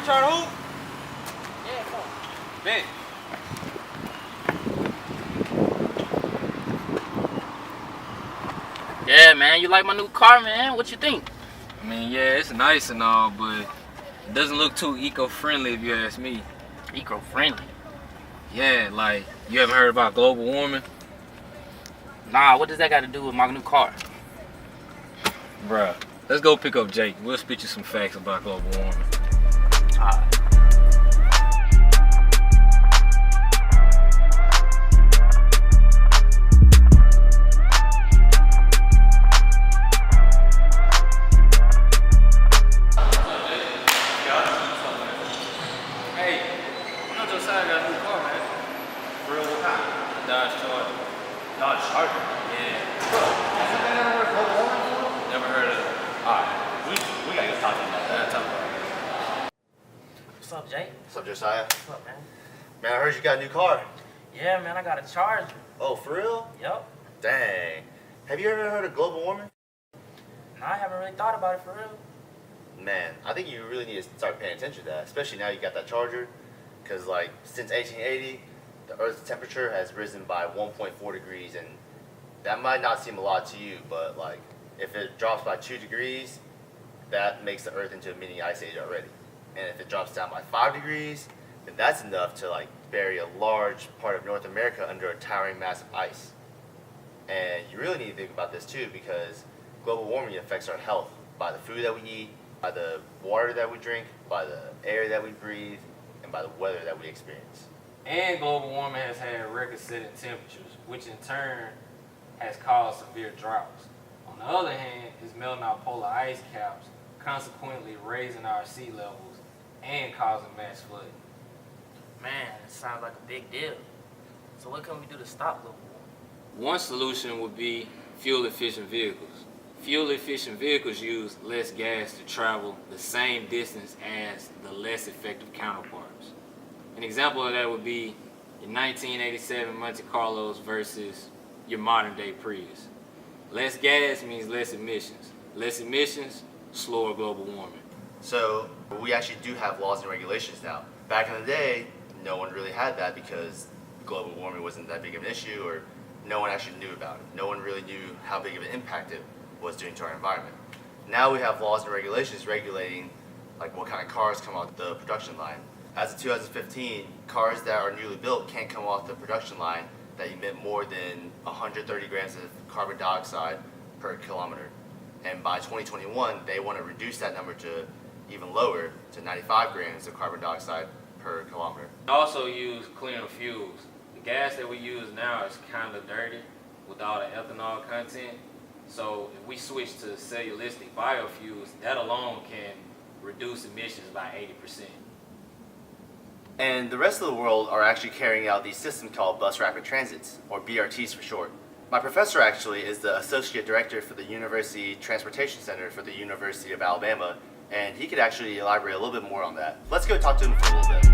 try to hoop? Yeah, come on. Bet. Yeah, man, you like my new car, man? What you think? I mean, yeah, it's nice and all, but it doesn't look too eco-friendly if you ask me. Eco-friendly? Yeah, like, you haven't heard about global warming? Nah, what does that got to do with my new car? Bruh, let's go pick up Jake. We'll spit you some facts about global warming. Alright. Hey, you know Josiah got a new car, man. For real, what kind? Dodge Charger. Dodge Charger. Yeah, Hasn't that ever heard global warming before? never heard of it. Alright, we gotta get talking about that. Talk about it. What's up, Jay? What's up, Josiah? What's up, man? Man, I heard you got a new car. Yeah, man, I got a Charger. Oh, for real? Yup. Dang. Have you ever heard of global warming? Nah, I haven't really thought about it for real. Man, I think you really need to start paying attention to that, especially now you got that Charger. Because, like, since 1880, the Earth's temperature has risen by 1.4 degrees, and that might not seem a lot to you, but, like, if it drops by 2 degrees, that makes the Earth into a mini ice age already. And if it drops down by 5 degrees, then that's enough to, like, bury a large part of North America under a towering mass of ice. And you really need to think about this, too, because global warming affects our health by the food that we eat, by the water that we drink, by the air that we breathe, and by the weather that we experience. And global warming has had record-setting temperatures, which in turn has caused severe droughts. On the other hand, it's melting our polar ice caps, consequently raising our sea levels and causing mass flooding. Man, it sounds like a big deal. So what can we do to stop global warming? One solution would be fuel-efficient vehicles. Fuel-efficient vehicles use less gas to travel the same distance as the less effective counterparts. An example of that would be your 1987 Monte Carlos versus your modern-day Prius. Less gas means less emissions. Less emissions, slower global warming. So we actually do have laws and regulations now. Back in the day, no one really had that because global warming wasn't that big of an issue, or no one actually knew about it. No one really knew how big of an impact it was doing to our environment. Now we have laws and regulations regulating like what kind of cars come off the production line. As of 2015, cars that are newly built can't come off the production line that emit more than 130 grams of carbon dioxide per kilometer. And by 2021, they want to reduce that number to even lower, to 95 grams of carbon dioxide per kilometer. We also use cleaner fuels. The gas that we use now is kind of dirty with all the ethanol content. So if we switch to cellulistic biofuels, that alone can reduce emissions by 80%. And the rest of the world are actually carrying out these systems called bus rapid transits, or BRTs for short. My professor actually is the associate director for the University Transportation Center for the University of Alabama, and he could actually elaborate a little bit more on that. Let's go talk to him for a little bit.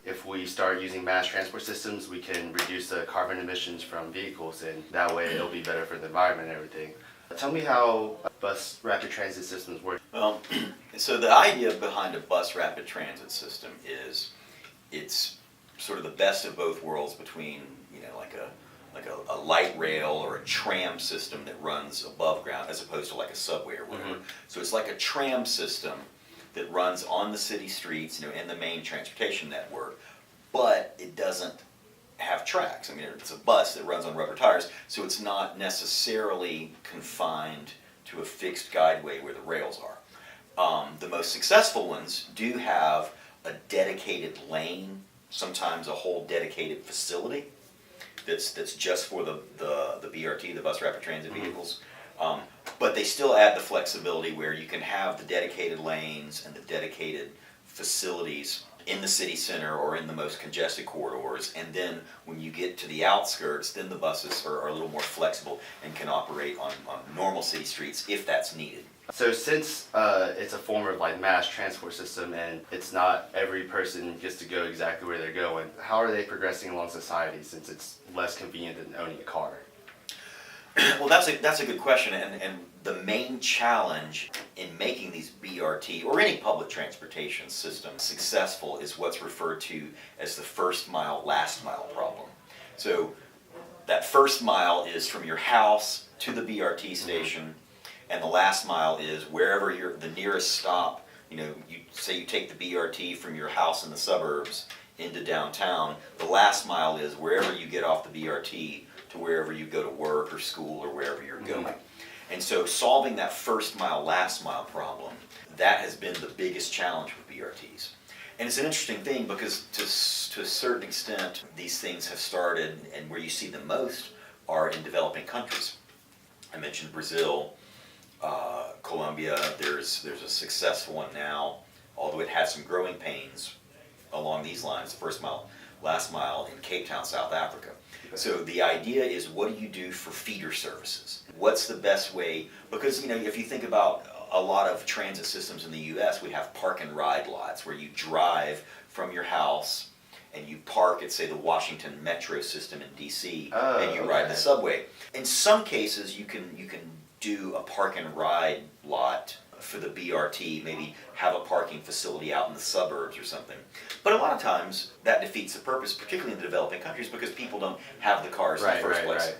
If we start using mass transport systems, we can reduce the carbon emissions from vehicles, and that way it'll be better for the environment and everything. Tell me how bus rapid transit systems work. Well, so the idea behind a bus rapid transit system is it's sort of the best of both worlds between, you know, like a light rail or a tram system that runs above ground as opposed to like a subway or whatever. Mm-hmm. So it's like a tram system that runs on the city streets, you know, in the main transportation network, but it doesn't have tracks. I mean, it's a bus that runs on rubber tires, so it's not necessarily confined to a fixed guideway where the rails are. The most successful ones do have a dedicated lane, sometimes a whole dedicated facility that's just for the BRT, the bus rapid transit vehicles. But they still add the flexibility where you can have the dedicated lanes and the dedicated facilities in the city center or in the most congested corridors, and then when you get to the outskirts, then the buses are a little more flexible and can operate on normal city streets if that's needed. So since it's a form of like mass transport system and it's not every person gets to go exactly where they're going, how are they progressing along society since it's less convenient than owning a car? Well, that's a good question, and the main challenge in making these BRT or any public transportation system successful is what's referred to as the first mile, last mile problem. So that first mile is from your house to the BRT station, and the last mile is wherever the nearest stop. You know, you say you take the BRT from your house in the suburbs into downtown. The last mile is wherever you get off the BRT to wherever you go to work or school or wherever you're going. And so solving that first mile, last mile problem, that has been the biggest challenge with BRTs. And it's an interesting thing because to a certain extent, these things have started, and where you see them most are in developing countries. I mentioned Brazil, Colombia. There's a successful one now, although it has some growing pains along these lines, the first mile, last mile in Cape Town, South Africa. So the idea is, what do you do for feeder services? What's the best way? Because, you know, if you think about a lot of transit systems in the US, we have park and ride lots where you drive from your house and you park at, say, the Washington Metro system in DC, and you ride the subway. In some cases, you can do a park and ride lot for the BRT, maybe have a parking facility out in the suburbs or something. But a lot of times that defeats the purpose, particularly in the developing countries, because people don't have the cars in the first place. Right.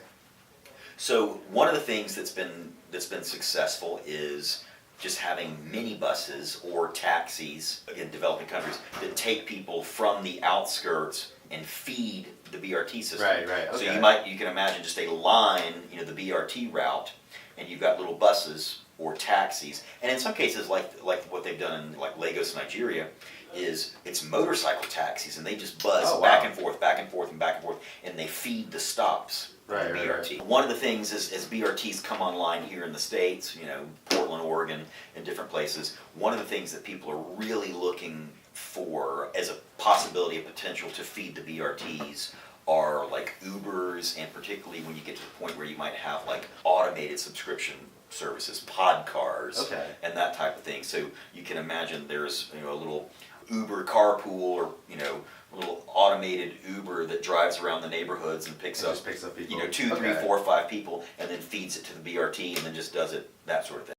So one of the things that's been successful is just having minibuses or taxis in developing countries that take people from the outskirts and feed the BRT system. Right. Okay. So you can imagine just a line, you know, the BRT route, and you've got little buses or taxis, and in some cases, like what they've done in like Lagos, Nigeria, is it's motorcycle taxis, and they just buzz back and forth, back and forth, and back and forth, and they feed the stops of the BRT. Right. One of the things is, as BRTs come online here in the States, you know, Portland, Oregon, and different places, one of the things that people are really looking for as a possibility, a potential to feed the BRTs are like Ubers, and particularly when you get to the point where you might have like automated subscription services, pod cars, and that type of thing. So you can imagine there's, you know, a little Uber carpool, or, you know, a little automated Uber that drives around the neighborhoods and picks up people. You know, 2, 3, 4, 5 people, and then feeds it to the BRT, and then just does it, that sort of thing.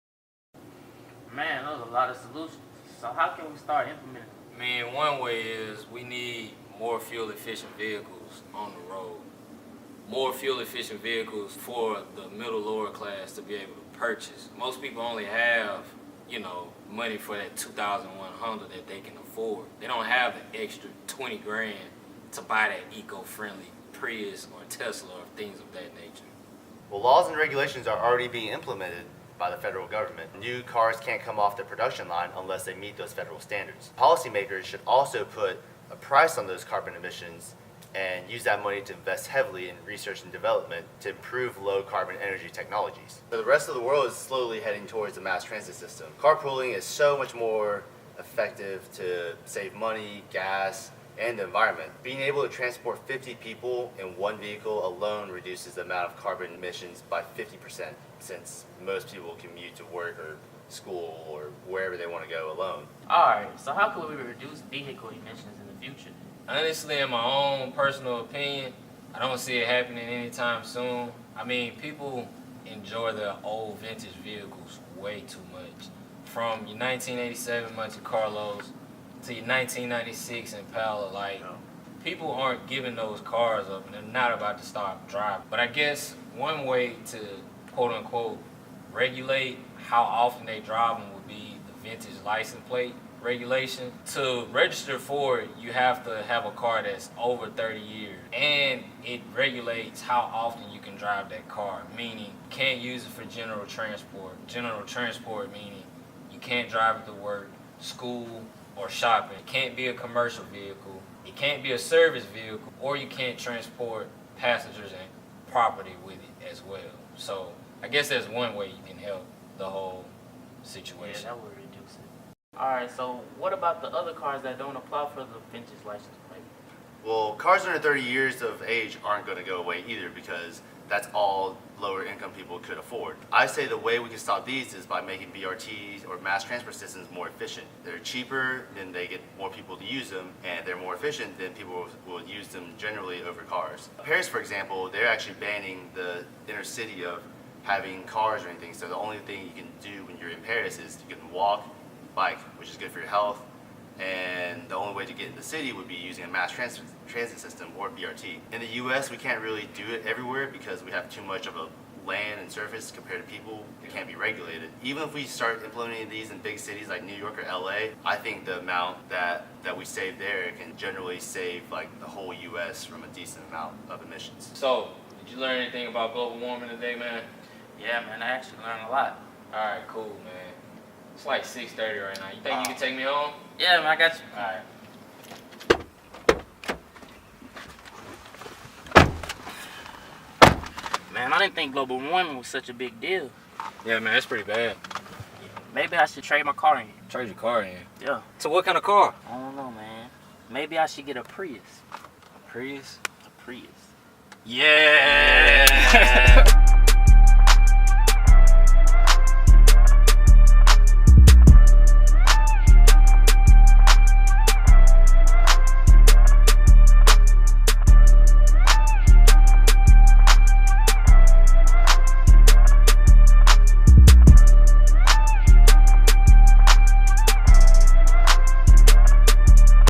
Man, those are a lot of solutions. So how can we start implementing them? I mean, one way is we need more fuel efficient vehicles on the road. More fuel efficient vehicles for the middle lower class to be able to purchase. Most people only have, you know, money for that 2001 that they can afford. They don't have the extra 20 grand to buy that eco-friendly Prius or Tesla or things of that nature. Well, laws and regulations are already being implemented by the federal government. New cars can't come off the production line unless they meet those federal standards. Policymakers should also put a price on those carbon emissions and use that money to invest heavily in research and development to improve low carbon energy technologies. So the rest of the world is slowly heading towards a mass transit system. Carpooling is so much more effective to save money, gas, and the environment. Being able to transport 50 people in one vehicle alone reduces the amount of carbon emissions by 50%, since most people commute to work or school or wherever they want to go alone. Alright, so how can we reduce vehicle emissions in the future? Honestly, in my own personal opinion, I don't see it happening anytime soon. I mean, people enjoy their old vintage vehicles way too much. From your 1987 Monte Carlos to your 1996 Impala, like, people aren't giving those cars up, and they're not about to stop driving. But I guess one way to, quote unquote, regulate how often they drive them would be the vintage license plate regulation. To register for it, you have to have a car that's over 30 years, and it regulates how often you can drive that car, meaning you can't use it for general transport. General transport meaning you can't drive it to work, school, or shopping. It can't be a commercial vehicle, it can't be a service vehicle, or you can't transport passengers and property with it as well. So I guess that's one way you can help the whole situation. Yeah, that would reduce it. Alright, so what about the other cars that don't apply for the vintage license plate? Well, cars under 30 years of age aren't going to go away either, because that's all lower income people could afford. I say the way we can stop these is by making BRTs or mass transport systems more efficient. They're cheaper, then they get more people to use them, and they're more efficient, then people will use them generally over cars. Paris, for example, they're actually banning the inner city of having cars or anything. So the only thing you can do when you're in Paris is you can walk, bike, which is good for your health. And the only way to get in the city would be using a mass transit system or BRT. In the US, we can't really do it everywhere because we have too much of a land and surface compared to people. It can't be regulated. Even if we start implementing these in big cities like New York or LA, I think the amount that we save there can generally save like the whole US from a decent amount of emissions. So, did you learn anything about global warming today, man? Yeah, man, I actually learned a lot. Alright, cool, man. It's like 6:30 right now. You think you can take me home? Yeah, man, I got you. Alright. Man, I didn't think global warming was such a big deal. Yeah, man, that's pretty bad. Maybe I should trade my car in. Trade your car in. Yeah. So what kind of car? I don't know, man. Maybe I should get a Prius. Prius? A Prius. Yeah!